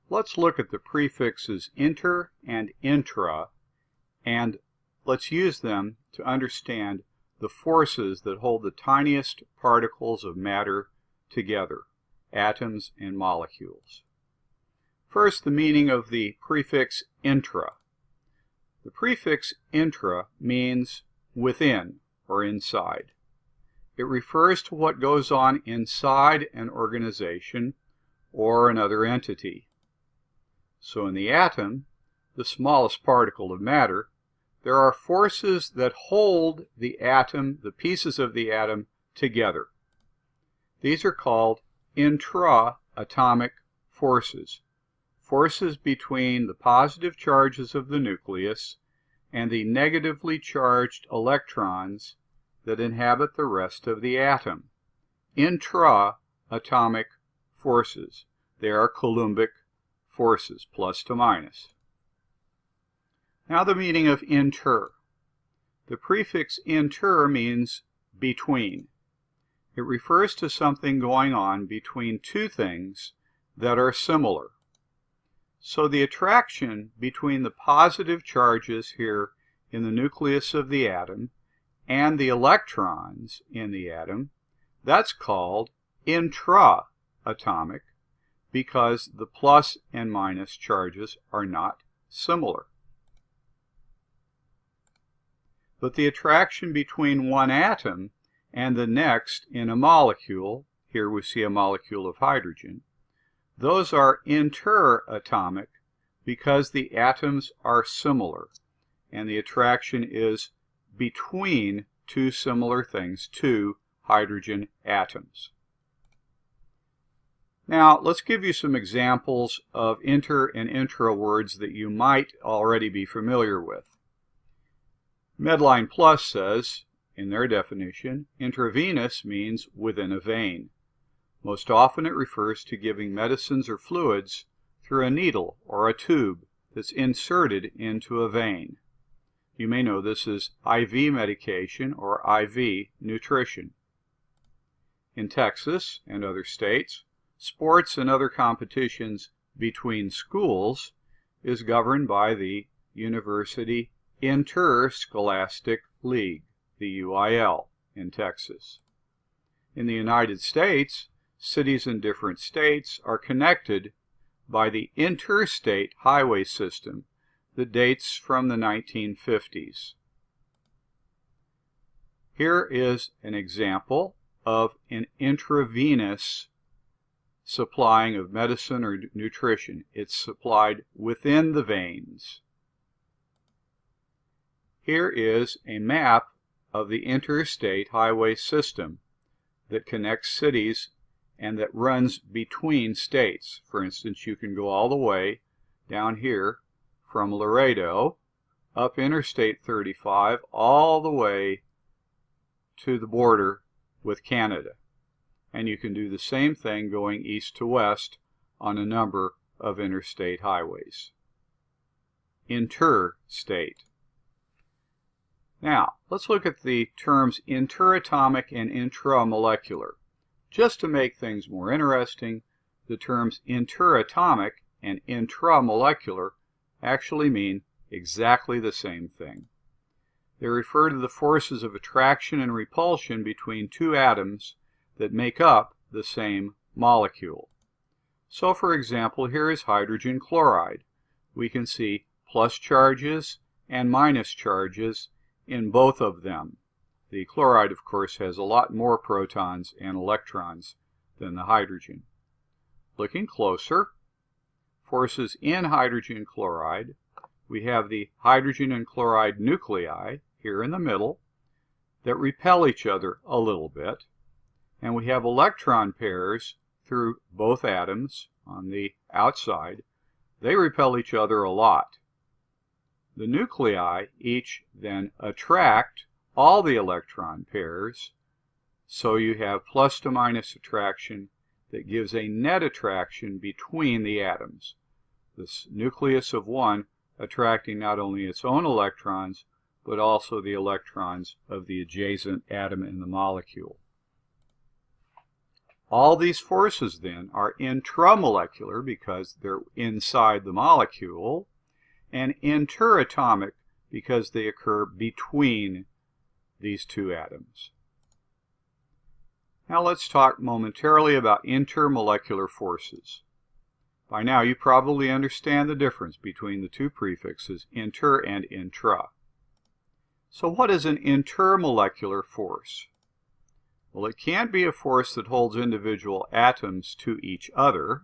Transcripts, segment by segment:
let's look at the prefixes inter and intra, and let's use them to understand the forces that hold the tiniest particles of matter together, atoms and molecules. First, the meaning of the prefix intra. The prefix intra means within or inside. It refers to what goes on inside an organization or another entity. So in the atom, the smallest particle of matter, there are forces that hold the atom, the pieces of the atom, together. These are called intra-atomic forces, forces between the positive charges of the nucleus and the negatively charged electrons that inhabit the rest of the atom. Intra-atomic forces. They are Coulombic forces, plus to minus. Now the meaning of inter. The prefix inter means between. It refers to something going on between two things that are similar. So the attraction between the positive charges here in the nucleus of the atom and the electrons in the atom, that's called intra-atomic, because the plus and minus charges are not similar. But the attraction between one atom and the next in a molecule, here we see a molecule of hydrogen, those are inter-atomic because the atoms are similar, and the attraction is between two similar things, two hydrogen atoms. Now, let's give you some examples of inter and intra words that you might already be familiar with. Medline Plus says, in their definition, intravenous means within a vein. Most often it refers to giving medicines or fluids through a needle or a tube that's inserted into a vein. You may know this as IV medication or IV nutrition. In Texas and other states, sports and other competitions between schools is governed by the University Interscholastic League, the UIL, in Texas. In the United States, cities in different states are connected by the interstate highway system that dates from the 1950s. Here is an example of an intravenous supplying of medicine or nutrition. It's supplied within the veins. Here is a map of the interstate highway system that connects cities and that runs between states. For instance, you can go all the way down here from Laredo up Interstate 35 all the way to the border with Canada. And you can do the same thing going east to west on a number of interstate highways. Interstate. Now, let's look at the terms interatomic and intramolecular. Just to make things more interesting, the terms interatomic and intramolecular actually mean exactly the same thing. They refer to the forces of attraction and repulsion between two atoms that make up the same molecule. So, for example, here is hydrogen chloride. We can see plus charges and minus charges in both of them. The chloride, of course, has a lot more protons and electrons than the hydrogen. Looking closer, forces in hydrogen chloride, we have the hydrogen and chloride nuclei here in the middle that repel each other a little bit, and we have electron pairs through both atoms on the outside. They repel each other a lot. The nuclei each then attract all the electron pairs, so you have plus to minus attraction that gives a net attraction between the atoms. This nucleus of one attracting not only its own electrons, but also the electrons of the adjacent atom in the molecule. All these forces then are intramolecular because they're inside the molecule, and interatomic because they occur between these two atoms. Now let's talk momentarily about intermolecular forces. By now you probably understand the difference between the two prefixes inter and intra. So what is an intermolecular force? Well, it can't be a force that holds individual atoms to each other,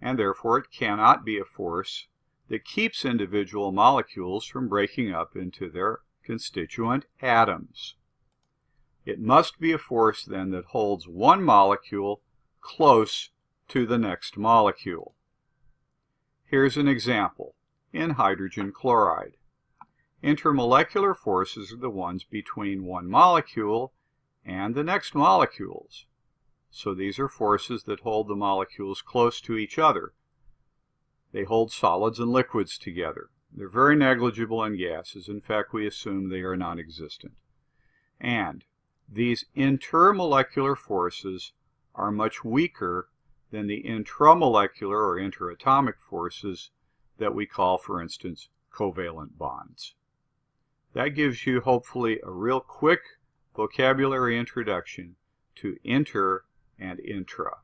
and therefore it cannot be a force that keeps individual molecules from breaking up into their constituent atoms. It must be a force then that holds one molecule close to the next molecule. Here's an example in hydrogen chloride. Intermolecular forces are the ones between one molecule and the next molecules. So these are forces that hold the molecules close to each other. They hold solids and liquids together. They're very negligible in gases. In fact, we assume they are non-existent. And these intermolecular forces are much weaker than the intramolecular or intraatomic forces that we call, for instance, covalent bonds. That gives you hopefully a real quick vocabulary introduction to inter and intra.